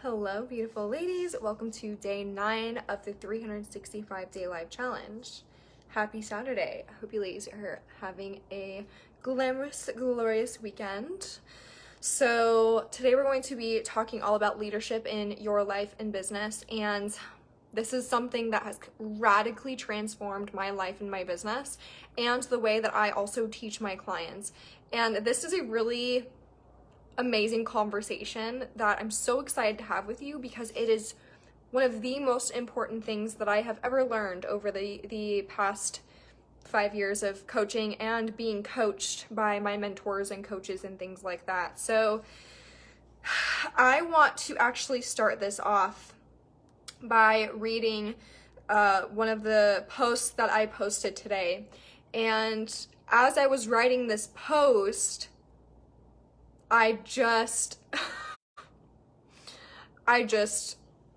Hello, beautiful ladies. Welcome to day 9 of the 365 day live challenge. Happy Saturday. I hope you ladies are having a glamorous, glorious weekend. So today we're going to be talking all about leadership in your life and business, and this is something that has radically transformed my life and my business and the way that I also teach my clients. And this is a really amazing conversation that I'm so excited to have with you because it is one of the most important things that I have ever learned over the past 5 years of coaching and being coached by my mentors and coaches and things like that. So I want to actually start this off by reading one of the posts that I posted today. And as I was writing this post, I just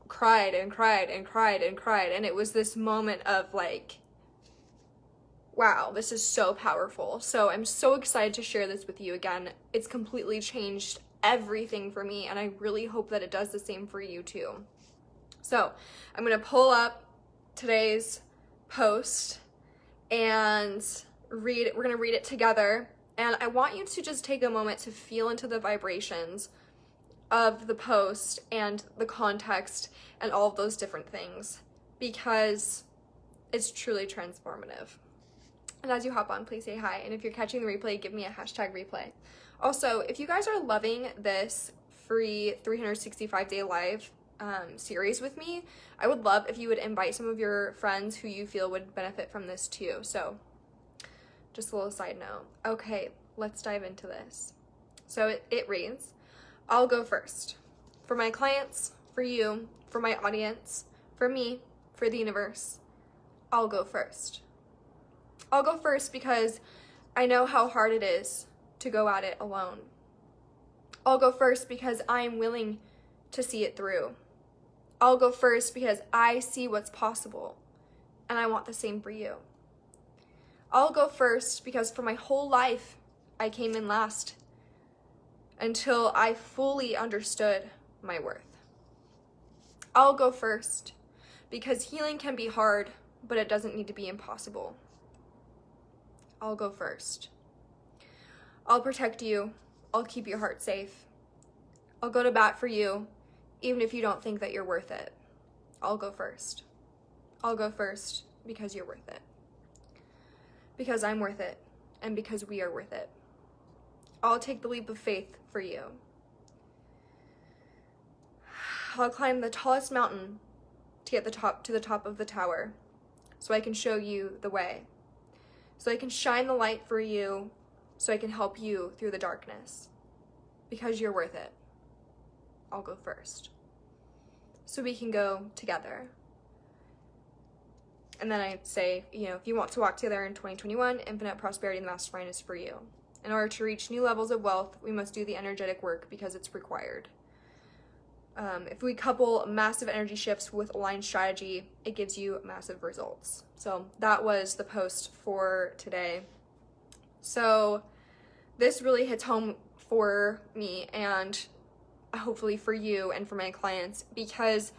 cried and cried and cried and cried. And it was this moment of like, wow, this is so powerful. So I'm so excited to share this with you again. It's completely changed everything for me, and I really hope that it does the same for you too. So I'm going to pull up today's post and read it. We're going to read it together. And I want you to just take a moment to feel into the vibrations of the post and the context and all of those different things, because it's truly transformative. And as you hop on, please say hi. And if you're catching the replay, give me a hashtag replay. Also, if you guys are loving this free 365 day live series with me, I would love if you would invite some of your friends who you feel would benefit from this too. So just a little side note. Okay, let's dive into this. So it reads, I'll go first. For my clients, for you, for my audience, for me, for the universe, I'll go first. I'll go first because I know how hard it is to go at it alone. I'll go first because I'm willing to see it through. I'll go first because I see what's possible, and I want the same for you. I'll go first because for my whole life, I came in last until I fully understood my worth. I'll go first because healing can be hard, but it doesn't need to be impossible. I'll go first. I'll protect you. I'll keep your heart safe. I'll go to bat for you, even if you don't think that you're worth it. I'll go first. I'll go first because you're worth it. Because I'm worth it, and because we are worth it. I'll take the leap of faith for you. I'll climb the tallest mountain to get to the top of the tower, so I can show you the way, so I can shine the light for you, so I can help you through the darkness. Because you're worth it. I'll go first, so we can go together. And then I'd say, if you want to walk together in 2021, Infinite Prosperity Mastermind is for you. In order to reach new levels of wealth, we must do the energetic work because it's required. If we couple massive energy shifts with aligned strategy, it gives you massive results. So that was the post for today. So this really hits home for me and hopefully for you and for my clients, because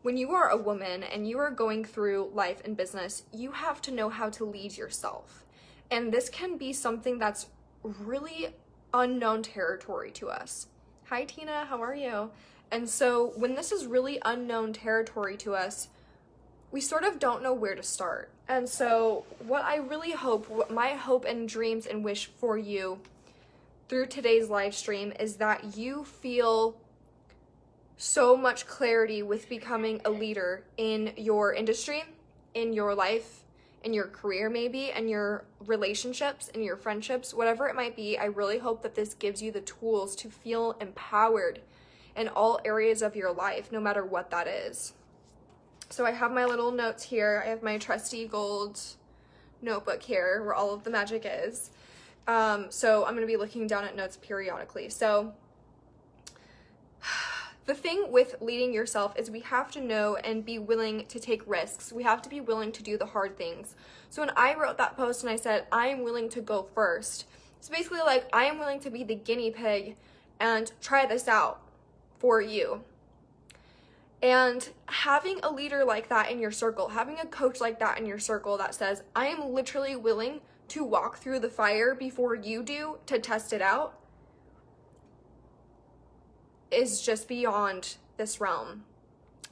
when you are a woman and you are going through life and business, you have to know how to lead yourself. And this can be something that's really unknown territory to us. Hi, Tina, how are you? And so when this is really unknown territory to us, we sort of don't know where to start. And so what my hope and dreams and wish for you through today's live stream is that you feel so much clarity with becoming a leader in your industry, in your life, in your career maybe, and your relationships, and your friendships, whatever it might be. I really hope that this gives you the tools to feel empowered in all areas of your life, no matter what that is. So I have my little notes here. I have my trusty gold notebook here where all of the magic is. So I'm going to be looking down at notes periodically. So the thing with leading yourself is we have to know and be willing to take risks. We have to be willing to do the hard things. So when I wrote that post and I said, I am willing to go first, it's basically like I am willing to be the guinea pig and try this out for you. And having a leader like that in your circle, having a coach like that in your circle that says, I am literally willing to walk through the fire before you do to test it out, is just beyond this realm.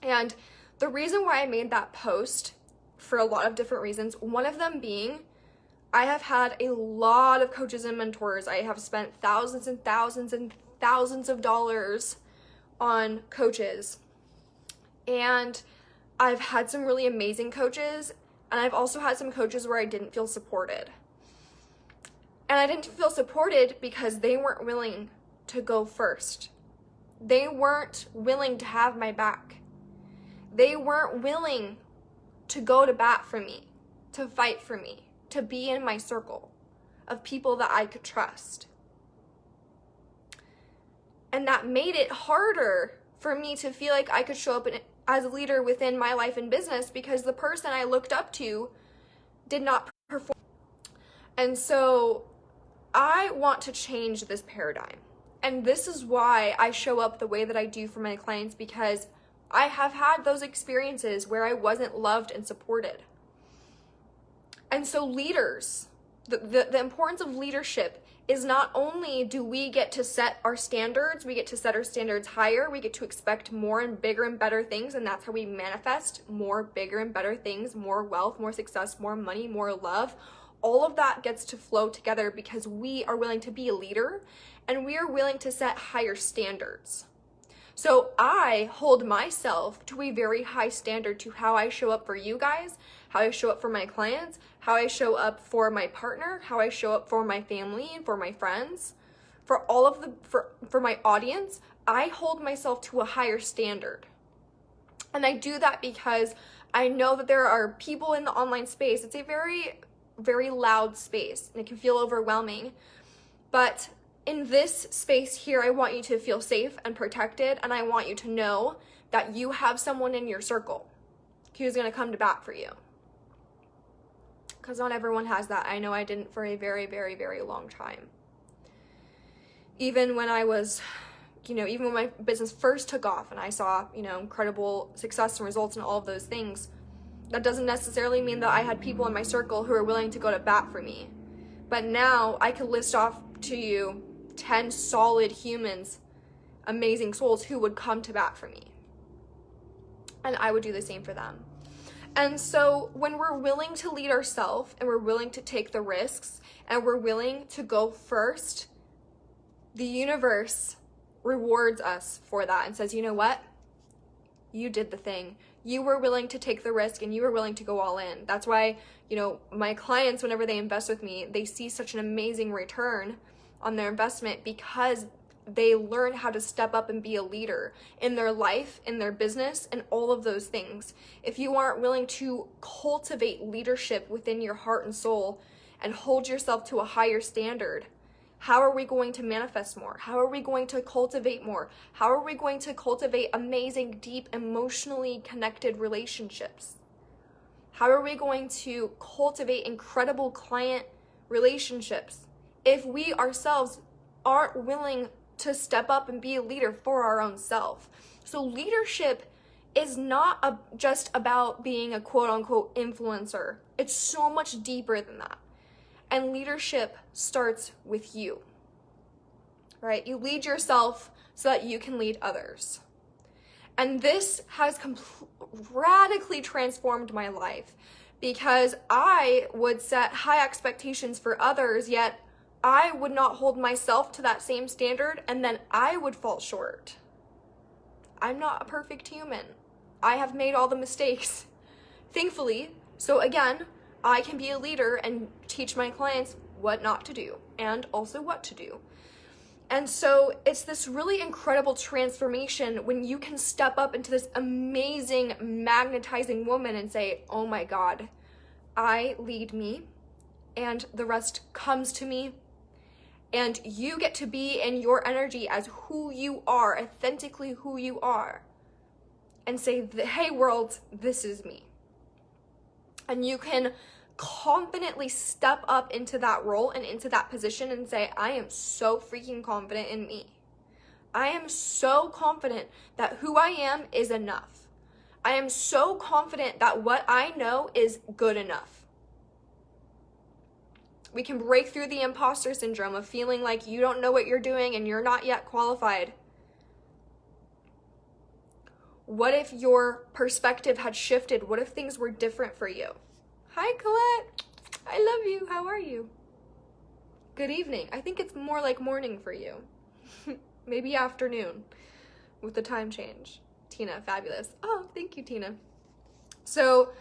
And the reason why I made that post, for a lot of different reasons, one of them being, I have had a lot of coaches and mentors. I have spent thousands and thousands and thousands of dollars on coaches. And I've had some really amazing coaches, and I've also had some coaches where I didn't feel supported. And I didn't feel supported because they weren't willing to go first. They weren't willing to have my back. They weren't willing to go to bat for me, to fight for me, to be in my circle of people that I could trust. And that made it harder for me to feel like I could show up as a leader within my life and business, because the person I looked up to did not perform. And so I want to change this paradigm. And this is why I show up the way that I do for my clients, because I have had those experiences where I wasn't loved and supported. And so leaders, the importance of leadership is not only do we get to set our standards, we get to set our standards higher, we get to expect more and bigger and better things, and that's how we manifest more, bigger and better things, more wealth, more success, more money, more love. All of that gets to flow together because we are willing to be a leader and we are willing to set higher standards. So I hold myself to a very high standard to how I show up for you guys, how I show up for my clients, how I show up for my partner, how I show up for my family and for my friends, for all of for my audience. I hold myself to a higher standard. And I do that because I know that there are people in the online space. It's a very, very loud space and it can feel overwhelming. But in this space here, I want you to feel safe and protected, and I want you to know that you have someone in your circle who's going to come to bat for you. Because not everyone has that. I know I didn't for a very, very, very long time. Even when I was, even when my business first took off and I saw, incredible success and results and all of those things, that doesn't necessarily mean that I had people in my circle who are willing to go to bat for me. But now I could list off to you 10 solid humans, amazing souls who would come to bat for me. And I would do the same for them. And so when we're willing to lead ourselves and we're willing to take the risks and we're willing to go first, the universe rewards us for that and says, you know what? You did the thing. You were willing to take the risk and you were willing to go all in. That's why, my clients, whenever they invest with me, they see such an amazing return on their investment because they learn how to step up and be a leader in their life, in their business, and all of those things. If you aren't willing to cultivate leadership within your heart and soul and hold yourself to a higher standard, how are we going to manifest more? How are we going to cultivate more? How are we going to cultivate amazing, deep, emotionally connected relationships? How are we going to cultivate incredible client relationships if we ourselves aren't willing to step up and be a leader for our own self? So leadership is not just about being a quote-unquote influencer. It's so much deeper than that. And leadership starts with you, right? You lead yourself so that you can lead others. And this has radically transformed my life because I would set high expectations for others, yet I would not hold myself to that same standard, and then I would fall short. I'm not a perfect human. I have made all the mistakes, thankfully. So again, I can be a leader and teach my clients what not to do and also what to do. And so it's this really incredible transformation when you can step up into this amazing, magnetizing woman and say, oh my God, I lead me and the rest comes to me. And you get to be in your energy as who you are, authentically who you are. And say, hey world, this is me. And you can confidently step up into that role and into that position and say, I am so freaking confident in me. I am so confident that who I am is enough. I am so confident that what I know is good enough. We can break through the imposter syndrome of feeling like you don't know what you're doing and you're not yet qualified. What if your perspective had shifted? What if things were different for you? Hi, Colette. I love you. How are you? Good evening. I think it's more like morning for you. Maybe afternoon with the time change. Tina, fabulous. Oh, thank you, Tina. So,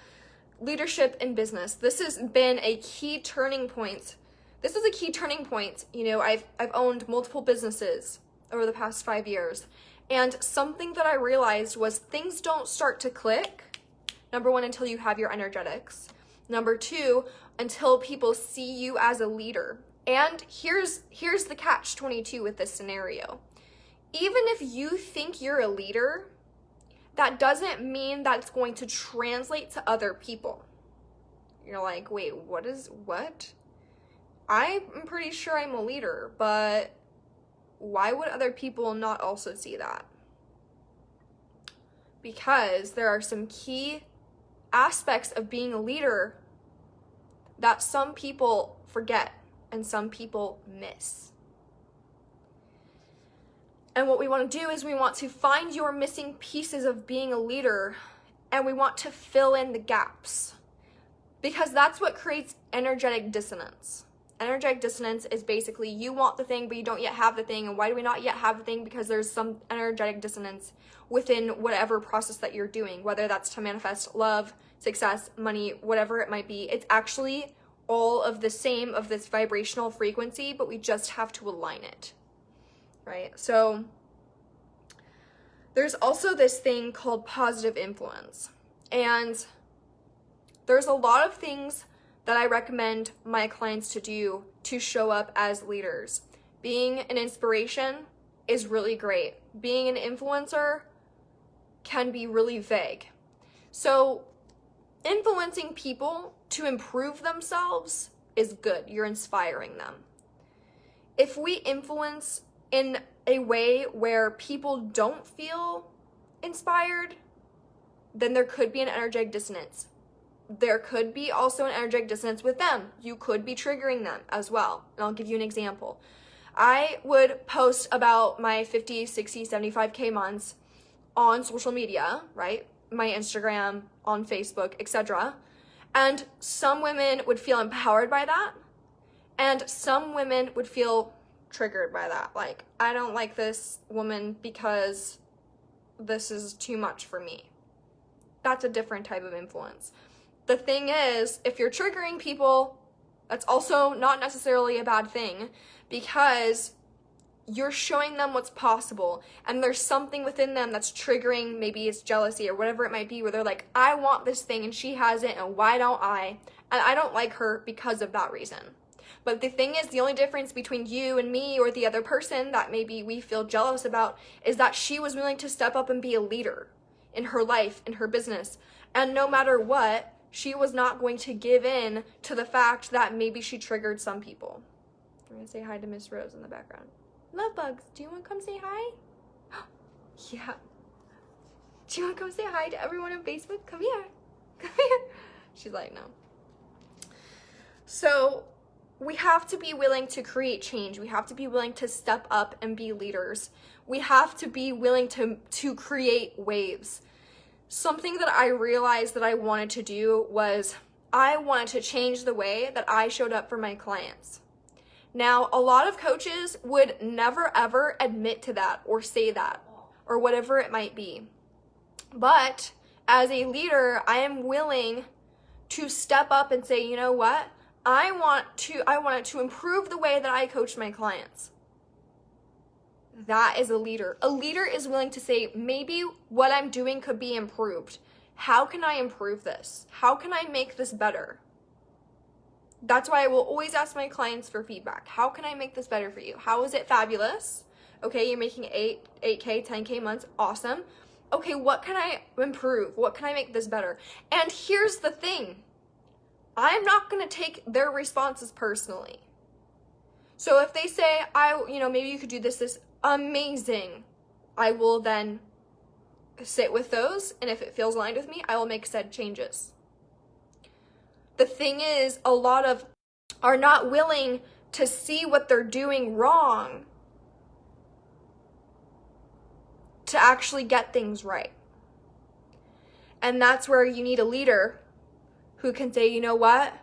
leadership in business. This has been a key turning point. This is a key turning point. You know, I've owned multiple businesses over the past 5 years. And something that I realized was things don't start to click, number one, until you have your energetics. Number two, until people see you as a leader. And here's the catch-22 with this scenario. Even if you think you're a leader, that doesn't mean that's going to translate to other people. You're like, wait, what? I'm pretty sure I'm a leader, but why would other people not also see that? Because there are some key aspects of being a leader that some people forget and some people miss. And what we want to do is we want to find your missing pieces of being a leader and we want to fill in the gaps, because that's what creates energetic dissonance. Energetic dissonance is basically you want the thing, but you don't yet have the thing. And why do we not yet have the thing? Because there's some energetic dissonance within whatever process that you're doing, whether that's to manifest love, success, money, whatever it might be. It's actually all of the same, of this vibrational frequency, but we just have to align it, right? So there's also this thing called positive influence. And there's a lot of things that I recommend my clients to do to show up as leaders. Being an inspiration is really great. Being an influencer can be really vague. So influencing people to improve themselves is good. You're inspiring them. If we influence in a way where people don't feel inspired, then there could be an energetic dissonance. There could be also an energetic dissonance with them. You could be triggering them as well. And I'll give you an example. I would post about my 50, 60, 75K months on social media, right? My Instagram, on Facebook, etc. And some women would feel empowered by that. And some women would feel triggered by that. Like, I don't like this woman because this is too much for me. That's a different type of influence. The thing is, if you're triggering people, that's also not necessarily a bad thing, because you're showing them what's possible, and there's something within them that's triggering, maybe it's jealousy or whatever it might be, where they're like, I want this thing and she has it, and why don't I? And I don't like her because of that reason. But the thing is, the only difference between you and me or the other person that maybe we feel jealous about is that she was willing to step up and be a leader in her life, in her business. And no matter what, she was not going to give in to the fact that maybe she triggered some people. I'm going to say hi to Miss Rose in the background. Love bugs, do you want to come say hi? Yeah. Do you want to come say hi to everyone on Facebook? Come here. Come here. She's like, no. So we have to be willing to create change. We have to be willing to step up and be leaders. We have to be willing to create waves. Something that I realized that I wanted to do was I wanted to change the way that I showed up for my clients. Now, a lot of coaches would never ever admit to that or say that or whatever it might be. But as a leader, I am willing to step up and say, you know what? I wanted to improve the way that I coach my clients. That is a leader. A leader is willing to say, maybe what I'm doing could be improved. How can I improve this? How can I make this better? That's why I will always ask my clients for feedback. How can I make this better for you? How is it fabulous? Okay, you're making 8K, 10K months. Awesome. Okay, what can I improve? What can I make this better? And here's the thing. I'm not going to take their responses personally. So if they say, maybe you could do this, amazing. I will then sit with those, and if it feels aligned with me, I will make said changes. The thing is, a lot of are not willing to see what they're doing wrong to actually get things right. And that's where you need a leader who can say, you know what?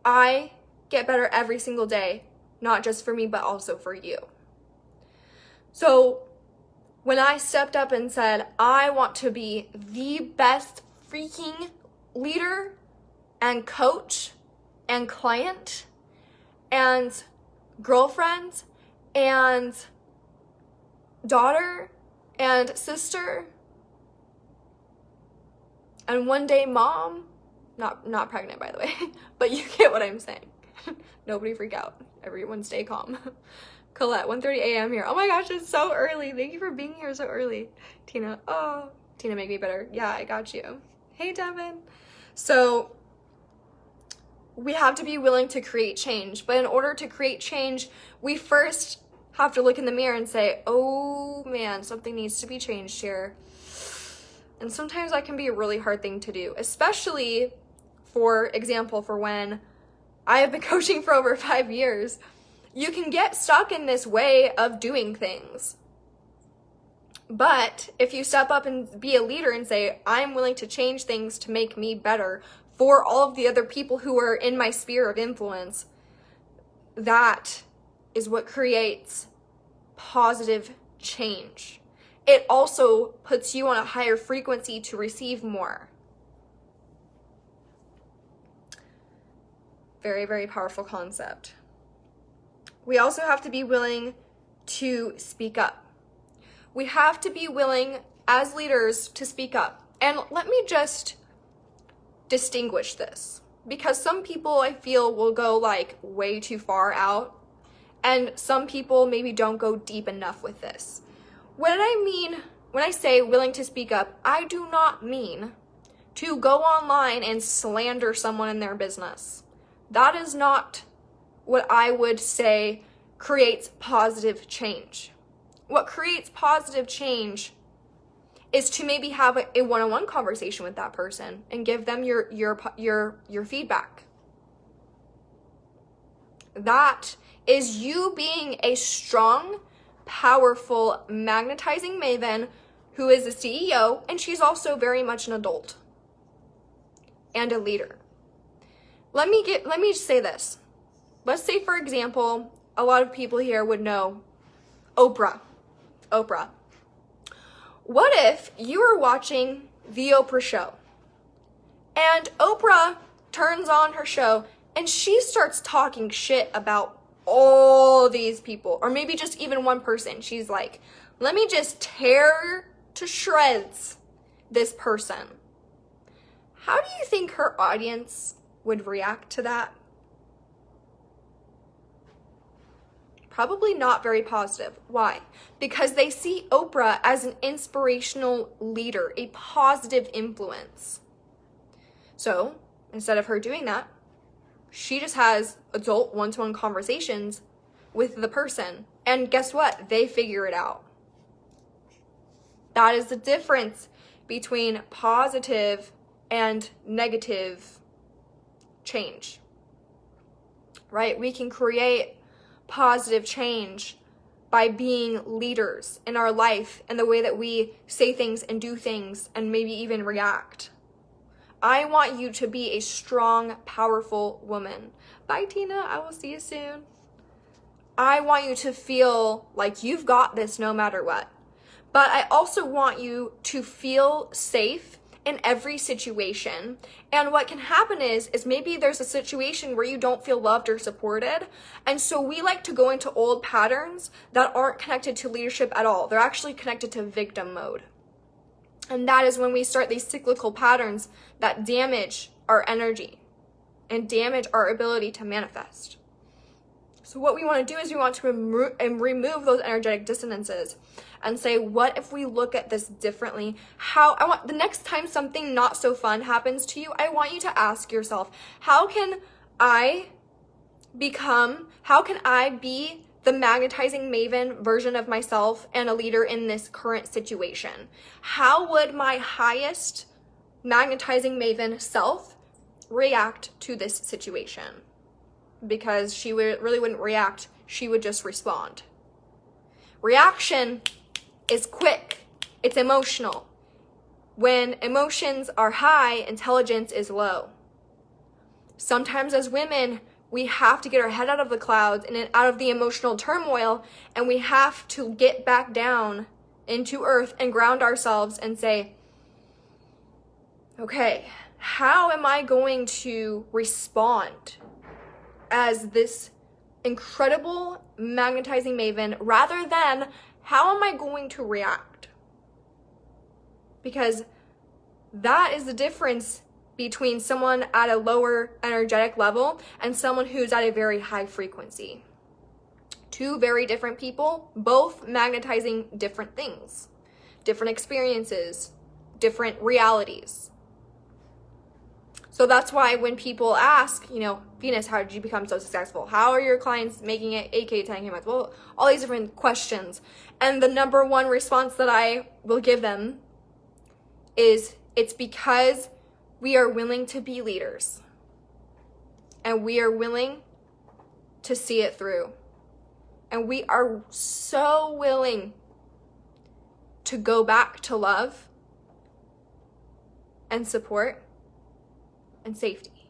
I get better every single day, not just for me, but also for you. So when I stepped up and said, I want to be the best freaking leader and coach and client and girlfriend and daughter and sister and one day mom, not pregnant by the way, but you get what I'm saying. Nobody freak out. Everyone stay calm. Colette, 1:30 a.m. here. Oh my gosh, it's so early. Thank you for being here so early. Tina, oh, Tina, make me better. Yeah, I got you. Hey, Devin. So we have to be willing to create change. But in order to create change, we first have to look in the mirror and say, oh man, something needs to be changed here. And sometimes that can be a really hard thing to do, especially, for example, for when I have been coaching for over 5 years. You can get stuck in this way of doing things. But if you step up and be a leader and say, I'm willing to change things to make me better for all of the other people who are in my sphere of influence, that is what creates positive change. It also puts you on a higher frequency to receive more. Very, very powerful concept. We also have to be willing to speak up. We have to be willing as leaders to speak up. And let me just distinguish this, because some people I feel will go like way too far out, and some people maybe don't go deep enough with this. When I say willing to speak up, I do not mean to go online and slander someone in their business. That is not what I would say creates positive change. What creates positive change is to maybe have a one-on-one conversation with that person and give them your feedback. That is you being a strong, powerful, magnetizing maven who is a CEO, and she's also very much an adult and a leader. Let me say this. Let's say, for example, a lot of people here would know Oprah. What if you were watching The Oprah Show and Oprah turns on her show and she starts talking shit about all these people, or maybe just even one person? She's like, let me just tear to shreds this person. How do you think her audience would react to that? Probably not very positive. Why? Because they see Oprah as an inspirational leader, a positive influence. So instead of her doing that, she just has adult one-to-one conversations with the person. And guess what? They figure it out. That is the difference between positive and negative change, right? We can create positive change by being leaders in our life and the way that we say things and do things and maybe even react. I want you to be a strong, powerful woman. Bye, Tina. I will see you soon. I want you to feel like you've got this no matter what. But I also want you to feel safe in every situation. And what can happen is maybe there's a situation where you don't feel loved or supported. And so we like to go into old patterns that aren't connected to leadership at all. They're actually connected to victim mode. And that is when we start these cyclical patterns that damage our energy and damage our ability to manifest. So what we want to do is we want to remove those energetic dissonances and say, what if we look at this differently? The next time something not so fun happens to you, I want you to ask yourself, how can I be the magnetizing maven version of myself and a leader in this current situation? How would my highest magnetizing maven self react to this situation? Because she really wouldn't react, she would just respond. Reaction is quick, it's emotional. When emotions are high, intelligence is low. Sometimes as women, we have to get our head out of the clouds and out of the emotional turmoil, and we have to get back down into earth and ground ourselves and say, okay, how am I going to respond as this incredible magnetizing maven, rather than how am I going to react? Because that is the difference between someone at a lower energetic level and someone who's at a very high frequency. Two very different people, both magnetizing different things, different experiences, different realities. So that's why when people ask, Venus, how did you become so successful? How are your clients making it 8K, 10K months? Well, all these different questions. And the number one response that I will give them is, it's because we are willing to be leaders. And we are willing to see it through. And we are so willing to go back to love and support and safety.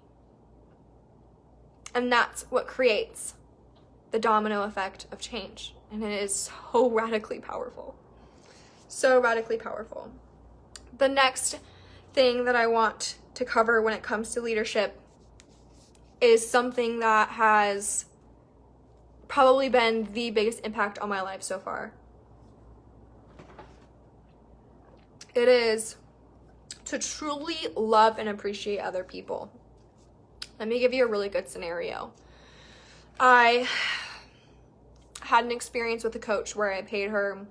And that's what creates the domino effect of change. And it is so radically powerful. So radically powerful. The next thing that I want to cover when it comes to leadership is something that has probably been the biggest impact on my life so far. It is to truly love and appreciate other people. Let me give you a really good scenario. I had an experience with a coach where I paid her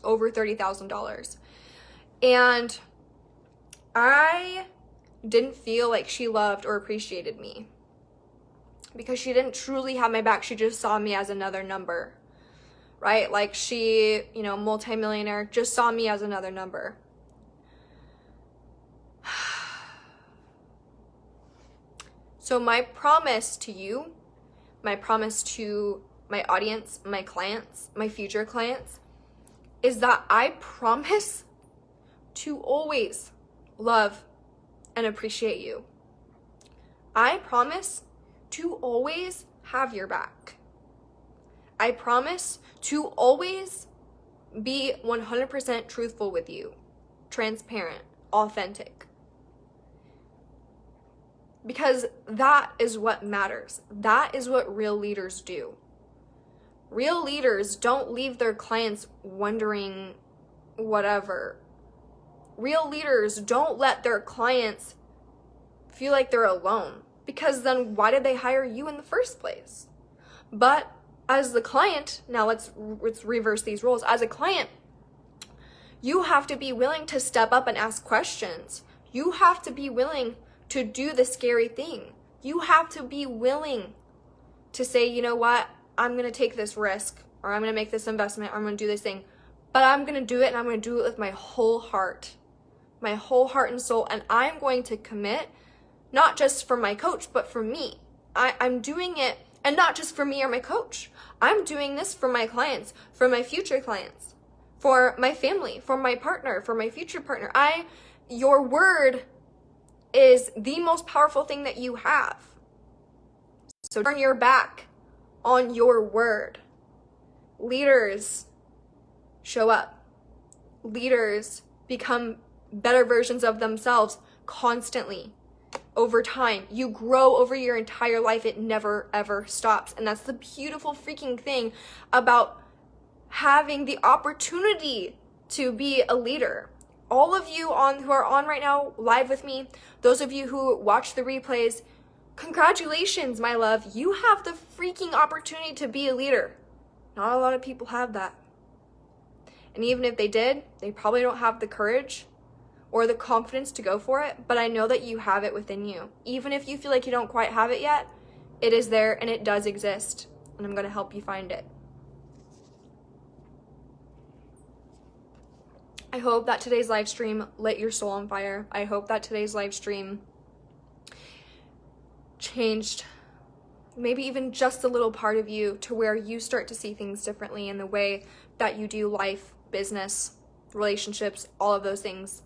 over $30,000. And I didn't feel like she loved or appreciated me because she didn't truly have my back. She just saw me as another number, right? Like she, multimillionaire, just saw me as another number. So my promise to you, my promise to my audience, my clients, my future clients, is that I promise to always love and appreciate you. I promise to always have your back. I promise to always be 100% truthful with you, transparent, authentic. Because that is what matters. That is what real leaders do. Real leaders don't leave their clients wondering whatever. Real leaders don't let their clients feel like they're alone, because then why did they hire you in the first place? But as the client, now let's reverse these roles. As a client, you have to be willing to step up and ask questions. You have to be willing to do the scary thing. You have to be willing to say, you know what, I'm going to take this risk, or I'm going to make this investment, or I'm going to do this thing, but I'm going to do it, and I'm going to do it with my whole heart and soul, and I'm going to commit, not just for my coach, but for me. I'm doing it, and not just for me or my coach. I'm doing this for my clients, for my future clients, for my family, for my partner, for my future partner. Your word is the most powerful thing that you have. So turn your back on your word. Leaders show up. Leaders become better versions of themselves constantly. Over time, you grow over your entire life. It never ever stops. And that's the beautiful freaking thing about having the opportunity to be a leader. All of you who are on right now live with me, those of you who watch the replays, congratulations, my love. You have the freaking opportunity to be a leader. Not a lot of people have that. And even if they did, they probably don't have the courage or the confidence to go for it, but I know that you have it within you. Even if you feel like you don't quite have it yet, it is there and it does exist. and I'm going to help you find it. I hope that today's live stream lit your soul on fire. I hope that today's live stream changed maybe even just a little part of you to where you start to see things differently in the way that you do life, business, relationships, all of those things.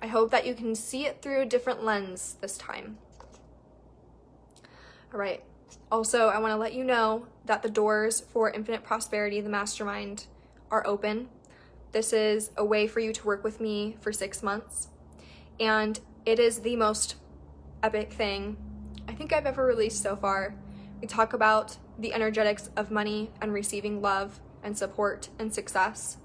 I hope that you can see it through a different lens this time. All right. Also, I want to let you know that the doors for Infinite Prosperity, the mastermind, are open. This is a way for you to work with me for 6 months. And it is the most epic thing I think I've ever released so far. We talk about the energetics of money and receiving love and support and success.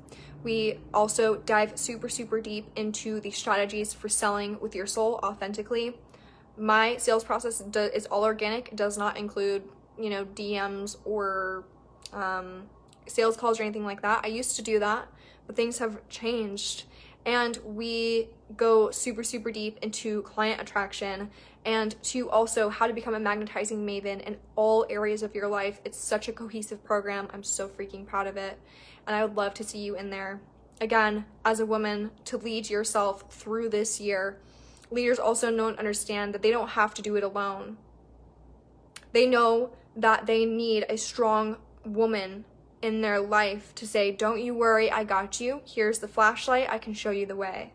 We also dive super, super deep into the strategies for selling with your soul authentically. My sales process is all organic. It does not include, DMs or sales calls or anything like that. I used to do that, but things have changed. And we go super, super deep into client attraction and to also how to become a magnetizing maven in all areas of your life. It's such a cohesive program. I'm so freaking proud of it. And I would love to see you in there. Again, as a woman, to lead yourself through this year. Leaders also know and understand that they don't have to do it alone. They know that they need a strong woman in their life to say, don't you worry, I got you. Here's the flashlight, I can show you the way.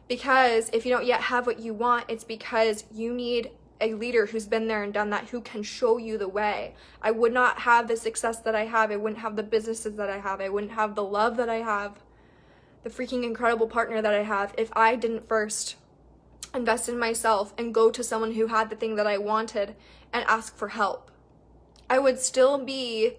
Because if you don't yet have what you want, it's because you need a leader who's been there and done that, who can show you the way. I would not have the success that I have. I wouldn't have the businesses that I have. I wouldn't have the love that I have, the freaking incredible partner that I have, if I didn't first invest in myself and go to someone who had the thing that I wanted and ask for help. I would still be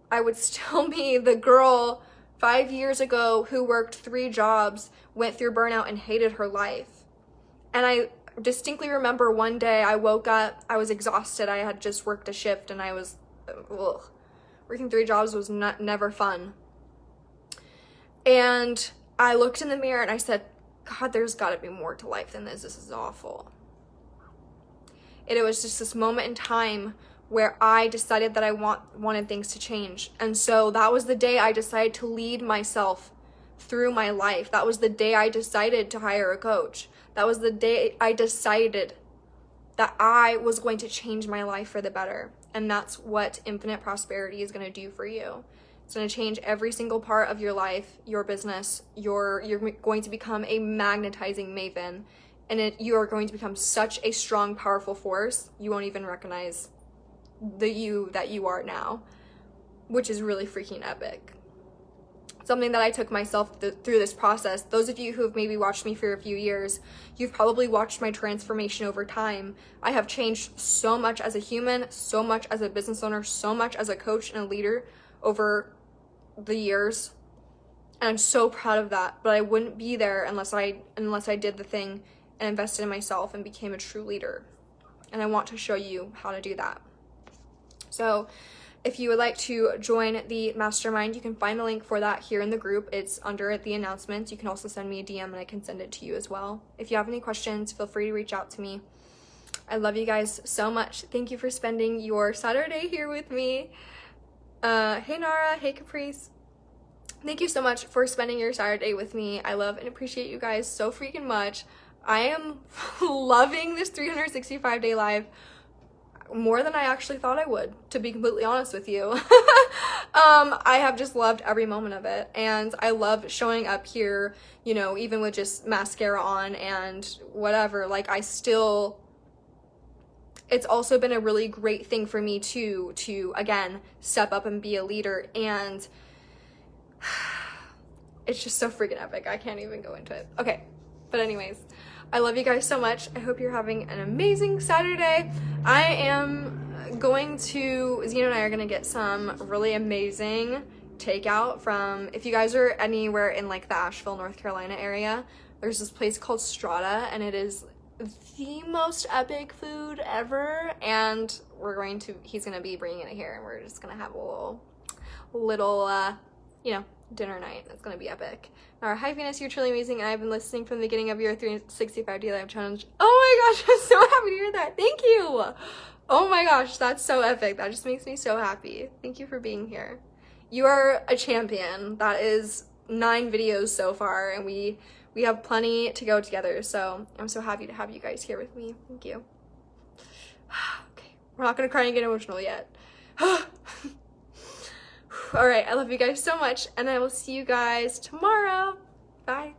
the girl 5 years ago who worked 3 jobs, went through burnout, and hated her life. And I distinctly remember one day I woke up, I was exhausted, I had just worked a shift, and I was, working 3 jobs was never fun. And I looked in the mirror and I said, God, there's got to be more to life than this. This is awful. And it was just this moment in time where I decided that I wanted things to change. And so that was the day I decided to lead myself through my life. That was the day I decided to hire a coach. That was the day I decided that I was going to change my life for the better. And that's what Infinite Prosperity is going to do for you. It's going to change every single part of your life, your business. You're going to become a magnetizing maven. And you are going to become such a strong, powerful force, you won't even recognize the you that you are now, which is really freaking epic. Something that I took myself through this process. Those of you who have maybe watched me for a few years, you've probably watched my transformation over time. I have changed so much as a human, so much as a business owner, so much as a coach and a leader over the years. And I'm so proud of that, but I wouldn't be there unless I did the thing and invested in myself and became a true leader. And I want to show you how to do that. So if you would like to join the mastermind, you can find the link for that here in the group. It's under the announcements. You can also send me a DM and I can send it to you as well. If you have any questions, feel free to reach out to me. I love you guys so much. Thank you for spending your Saturday here with me. Hey Nara, hey Caprice. Thank you so much for spending your Saturday with me. I love and appreciate you guys so freaking much. I am loving this 365-day live more than I actually thought I would, to be completely honest with you. I have just loved every moment of it, and I love showing up here, even with just mascara on and whatever. Like, it's also been a really great thing for me to again step up and be a leader, and it's just so freaking epic. I can't even go into it. Okay, but anyways, I love you guys so much. I hope you're having an amazing Saturday. I am going to, Zena and I are going to get some really amazing takeout from, if you guys are anywhere in like the Asheville, North Carolina area, there's this place called Strata, and it is the most epic food ever. And he's going to be bringing it here, and we're just going to have a little dinner night. It's going to be epic. Nara, hi Venus, you're truly amazing, and I've been listening from the beginning of your 365 Day Live Challenge. Oh my gosh, I'm so happy to hear that. Thank you. Oh my gosh, that's so epic. That just makes me so happy. Thank you for being here. You are a champion. That is 9 videos so far, and we have plenty to go together, so I'm so happy to have you guys here with me. Thank you. Okay, we're not gonna cry and get emotional yet. All right, I love you guys so much, and I will see you guys tomorrow. Bye.